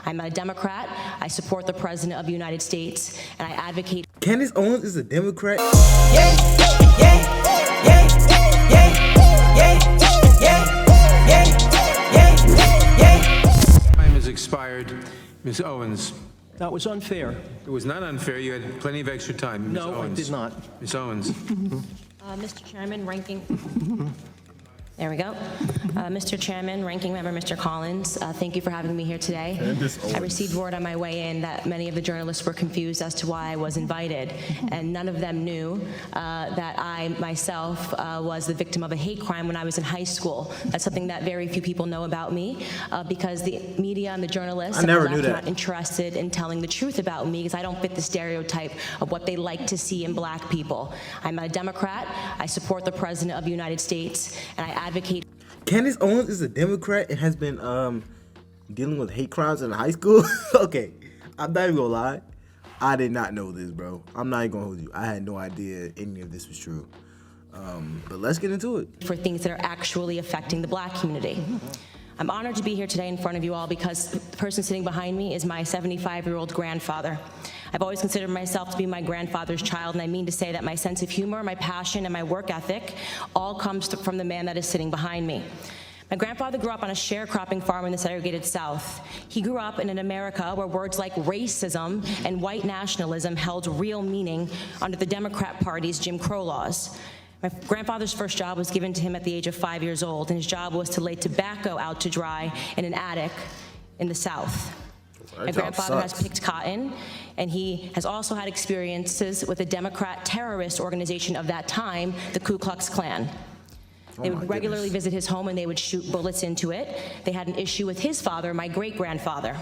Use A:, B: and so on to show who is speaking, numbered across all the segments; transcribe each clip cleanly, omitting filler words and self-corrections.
A: I'm not a Democrat. I support the President of the United States, and I advocate.
B: Candace Owens is a Democrat?
C: Time has expired. Ms. Owens.
D: That was unfair.
C: It was not unfair. You had plenty of extra time. Ms.
D: No,
C: Owens.
D: I did not.
C: Ms. Owens.
A: Mr. Chairman, There we go. Mr. Chairman, Ranking Member Mr. Collins, thank you for having me here today. I received word on my way in that many of the journalists were confused as to why I was invited, and none of them knew that I myself was the victim of a hate crime when I was in high school. That's something that very few people know about me, because the media and the journalists are not interested in telling the truth about me, because I don't fit the stereotype of what they like to see in black people. I'm not a Democrat. I support the President of the United States, and I advocate.
B: Candace Owens is a Democrat and has been dealing with hate crimes in high school? Okay, I'm not even gonna lie. I did not know this, bro. I'm not even gonna hold you. I had no idea any of this was true. But let's get into it.
A: For things that are actually affecting the black community. I'm honored to be here today in front of you all because the person sitting behind me is my 75-year-old grandfather. I've always considered myself to be my grandfather's child, and I mean to say that my sense of humor, my passion, and my work ethic all comes from the man that is sitting behind me. My grandfather grew up on a sharecropping farm in the segregated South. He grew up in an America where words like racism and white nationalism held real meaning under the Democrat Party's Jim Crow laws. My grandfather's first job was given to him at the age of 5 years old, and his job was to lay tobacco out to dry in an attic in the South. My grandfather has picked cotton, and he has also had experiences with a Democrat terrorist organization of that time, the Ku Klux Klan. They would regularly visit his home, and they would shoot bullets into it. They had an issue with his father, my great-grandfather.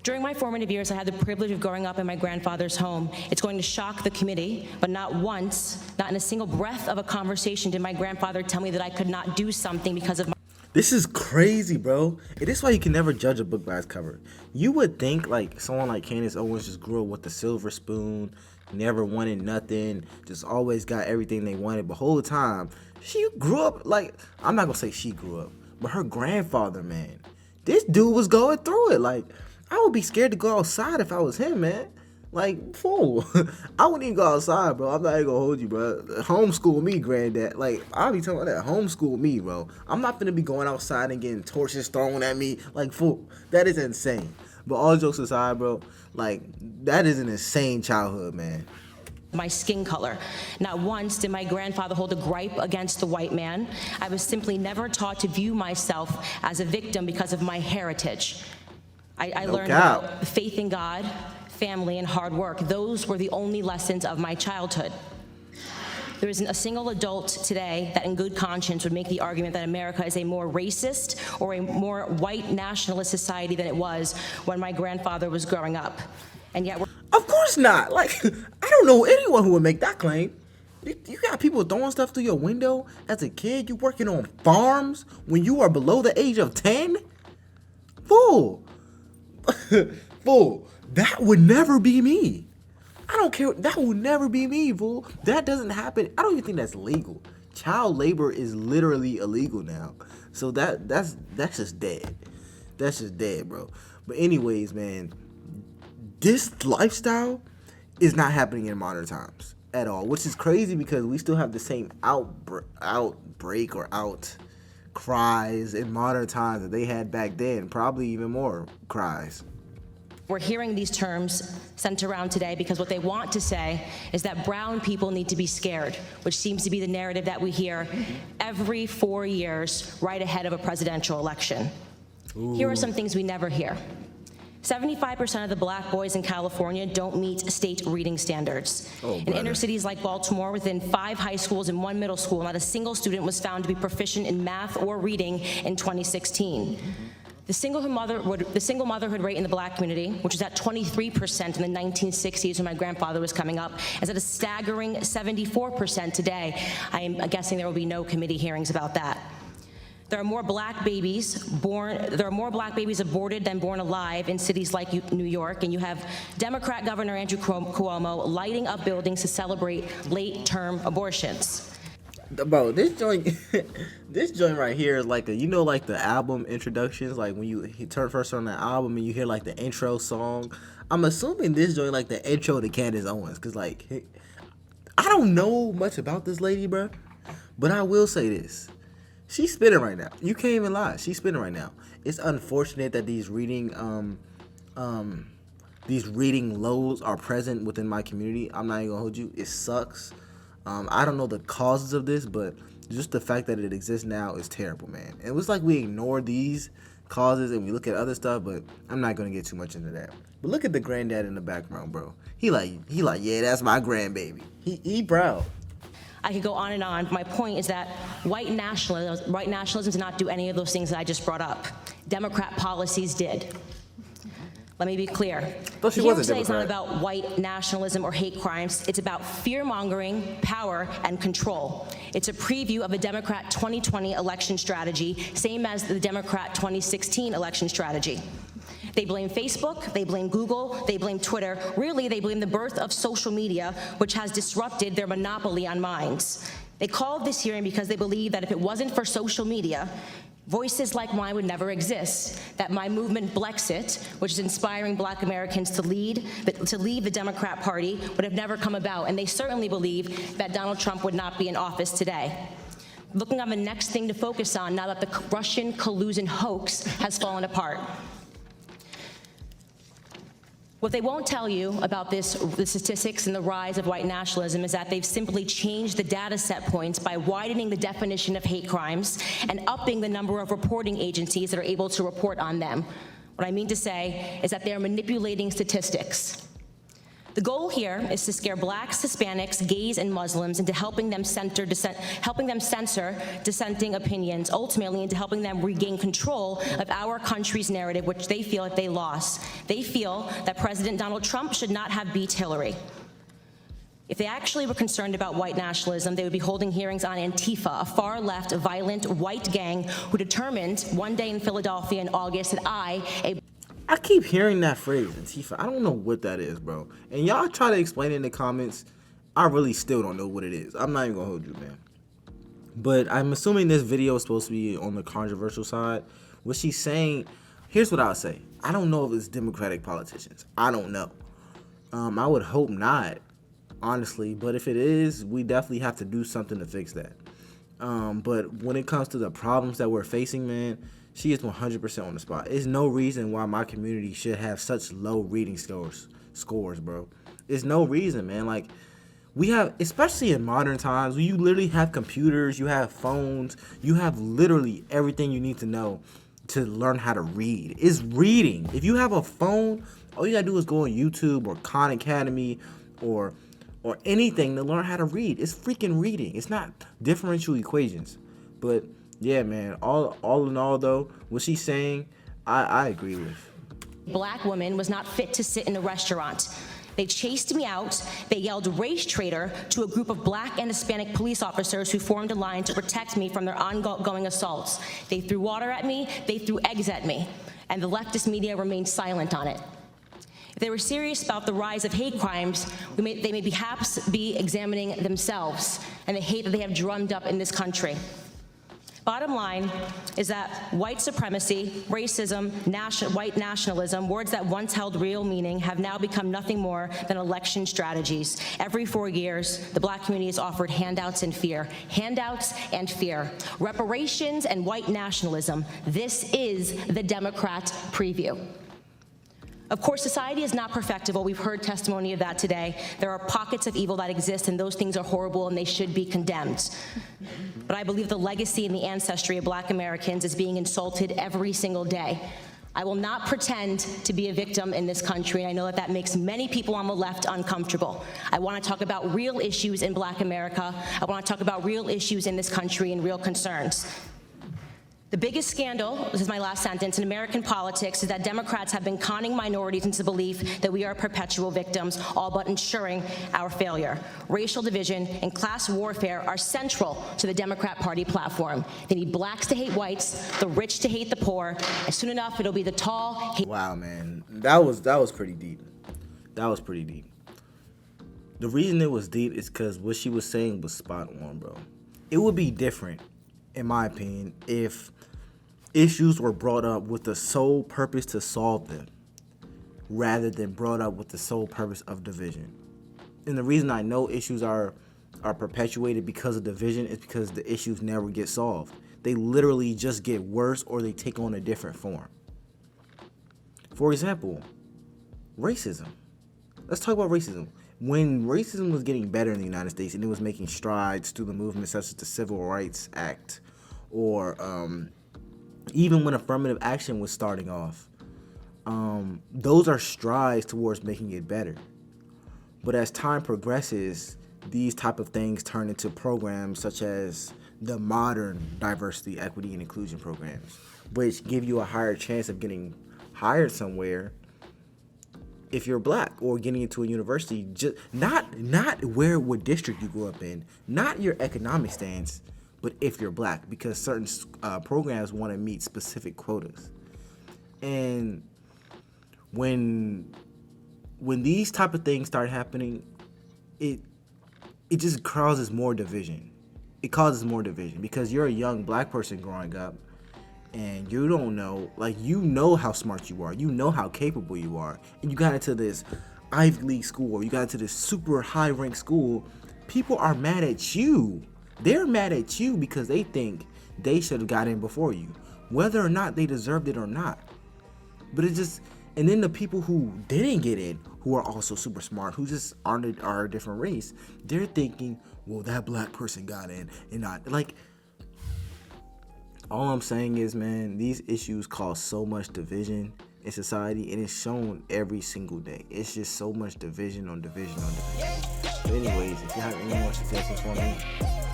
A: During my formative years, I had the privilege of growing up in my grandfather's home. It's going to shock the committee, but not once, not in a single breath of a conversation did my grandfather tell me that I could not do something because of my...
B: This is crazy, bro. And this is why you can never judge a book by its cover. You would think like someone like Candace Owens just grew up with a silver spoon, never wanted nothing, just always got everything they wanted. But whole time, she grew up like, I'm not gonna say she grew up, but her grandfather, man, this dude was going through it. Like, I would be scared to go outside if I was him, man. Like, fool. I wouldn't even go outside, bro. I'm not even gonna hold you, bro. Homeschool me, granddad. Like, I'll be talking about that. Homeschool me, bro. I'm not gonna be going outside and getting torches thrown at me. Like, fool. That is insane. But all jokes aside, bro, like, that is an insane childhood, man.
A: My skin color. Not once did my grandfather hold a gripe against the white man. I was simply never taught to view myself as a victim because of my heritage. I learned about faith in God, family, and hard work. Those were the only lessons of my childhood. There isn't a single adult today that in good conscience would make the argument that America is a more racist or a more white nationalist society than it was when my grandfather was growing up. And yet
B: Of course not. Like, I don't know anyone who would make that claim. You got people throwing stuff through your window as a kid. You working on farms when you are below the age of 10? Fool. Fool. That would never be me. I don't care. That would never be me, fool. That doesn't happen. I don't even think that's legal. Child labor is literally illegal now. So that's just dead. That's just dead, bro. But anyways, man, this lifestyle is not happening in modern times at all, which is crazy because we still have the same outbreak or outcries in modern times that they had back then, probably even more cries.
A: We're hearing these terms sent around today because what they want to say is that brown people need to be scared, which seems to be the narrative that we hear every 4 years right ahead of a presidential election. Ooh. Here are some things we never hear. 75% of the black boys in California don't meet state reading standards. In inner cities like Baltimore, within 5 high schools and 1 middle school, not a single student was found to be proficient in math or reading in 2016. The single motherhood rate in the black community, which was at 23% in the 1960s when my grandfather was coming up, is at a staggering 74% today. I am guessing there will be no committee hearings about that. There are more black babies aborted than born alive in cities like New York, and you have Democrat Governor Andrew Cuomo lighting up buildings to celebrate late-term abortions.
B: Bro, this joint, this joint right here is like like the album introductions, like when you first on the album and you hear like the intro song. I'm assuming this joint like the intro to Candace Owens, cause like I don't know much about this lady, bro, but I will say this: she's spinning right now. You can't even lie, she's spinning right now. It's unfortunate that these reading lows are present within my community. I'm not even gonna hold you. It sucks. I don't know the causes of this, but just the fact that it exists now is terrible, man. It was like we ignore these causes and we look at other stuff, but I'm not gonna get too much into that. But look at the granddad in the background, bro. He like, yeah, that's my grandbaby. He proud.
A: I could go on and on. My point is that white nationalism did not do any of those things that I just brought up. Democrat policies did. Let me be clear.
B: But she
A: Here
B: wasn't
A: today is not
B: Democrat.
A: about white nationalism or hate crimes. It's about fear-mongering, power, and control. It's a preview of a Democrat 2020 election strategy, same as the Democrat 2016 election strategy. They blame Facebook, they blame Google, they blame Twitter. Really, they blame the birth of social media, which has disrupted their monopoly on minds. They called this hearing because they believe that if it wasn't for social media, voices like mine would never exist, that my movement Blexit, which is inspiring Black Americans to leave the Democrat Party, would have never come about, and they certainly believe that Donald Trump would not be in office today. Looking on the next thing to focus on now that the Russian collusion hoax has fallen apart. What they won't tell you about the statistics and the rise of white nationalism is that they've simply changed the data set points by widening the definition of hate crimes and upping the number of reporting agencies that are able to report on them. What I mean to say is that they're manipulating statistics. The goal here is to scare Blacks, Hispanics, gays, and Muslims into helping them censor dissenting opinions, ultimately into helping them regain control of our country's narrative, which they feel that they lost. They feel that President Donald Trump should not have beat Hillary. If they actually were concerned about white nationalism, they would be holding hearings on Antifa, a far-left, violent, white gang who determined one day in Philadelphia in August that
B: I keep hearing that phrase, Antifa. I don't know what that is, bro. And y'all try to explain it in the comments. I really still don't know what it is. I'm not even gonna hold you, man. But I'm assuming this video is supposed to be on the controversial side. What she's saying, here's what I'll say. I don't know if it's Democratic politicians. I don't know. I would hope not, honestly. But if it is, we definitely have to do something to fix that. But when it comes to the problems that we're facing, man, she is 100% on the spot. There's no reason why my community should have such low reading scores, bro. There's no reason, man. Like, we have, especially in modern times, where you literally have computers, you have phones, you have literally everything you need to know to learn how to read. It's reading. If you have a phone, all you gotta do is go on YouTube or Khan Academy or anything to learn how to read. It's freaking reading. It's not differential equations. But yeah, man, all in all, though, what she's saying, I agree with.
A: Black woman was not fit to sit in a restaurant. They chased me out. They yelled race traitor to a group of Black and Hispanic police officers who formed a line to protect me from their ongoing assaults. They threw water at me. They threw eggs at me. And the leftist media remained silent on it. If they were serious about the rise of hate crimes, they may perhaps be examining themselves and the hate that they have drummed up in this country. Bottom line is that white supremacy, racism, white nationalism, words that once held real meaning, have now become nothing more than election strategies. Every 4 years, the Black community is offered handouts and fear. Handouts and fear. Reparations and white nationalism. This is the Democrat preview. Of course, society is not perfectible. We've heard testimony of that today. There are pockets of evil that exist, and those things are horrible, and they should be condemned. But I believe the legacy and the ancestry of Black Americans is being insulted every single day. I will not pretend to be a victim in this country, and I know that that makes many people on the left uncomfortable. I want to talk about real issues in Black America. I want to talk about real issues in this country and real concerns. The biggest scandal, this is my last sentence, in American politics is that Democrats have been conning minorities into the belief that we are perpetual victims, all but ensuring our failure. Racial division and class warfare are central to the Democrat Party platform. They need Blacks to hate whites, the rich to hate the poor, and soon enough it'll be the tall.
B: Wow, man, that was pretty deep. That was pretty deep. The reason it was deep is because what she was saying was spot on, bro. it would be different, in my opinion, if issues were brought up with the sole purpose to solve them, rather than brought up with the sole purpose of division. And the reason I know issues are perpetuated because of division is because the issues never get solved. They literally just get worse or they take on a different form. For example, racism. Let's talk about racism. When racism was getting better in the United States and it was making strides through the movements such as the Civil Rights Act, or even when affirmative action was starting off, those are strides towards making it better. But as time progresses, these type of things turn into programs such as the modern diversity, equity, and inclusion programs, which give you a higher chance of getting hired somewhere if you're black, or getting into a university, just not what district you grew up in, not your economic stance, but if you're black, because certain programs want to meet specific quotas. And when these type of things start happening, it just causes more division. It causes more division because you're a young black person growing up, and you don't know, like, you know how smart you are, you know how capable you are, and you got into this Ivy League school, or you got into this super high-ranked school. People are mad at you. They're mad at you because they think they should have got in before you, whether or not they deserved it or not. But it just, and then the people who didn't get in, who are also super smart, who just are a different race, they're thinking, well, that black person got in, and not, like, all I'm saying is, man, these issues cause so much division in society, and it's shown every single day. It's just so much division on division on division. But anyways, if you have any more suggestions for me,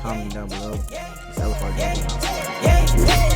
B: comment down below. It's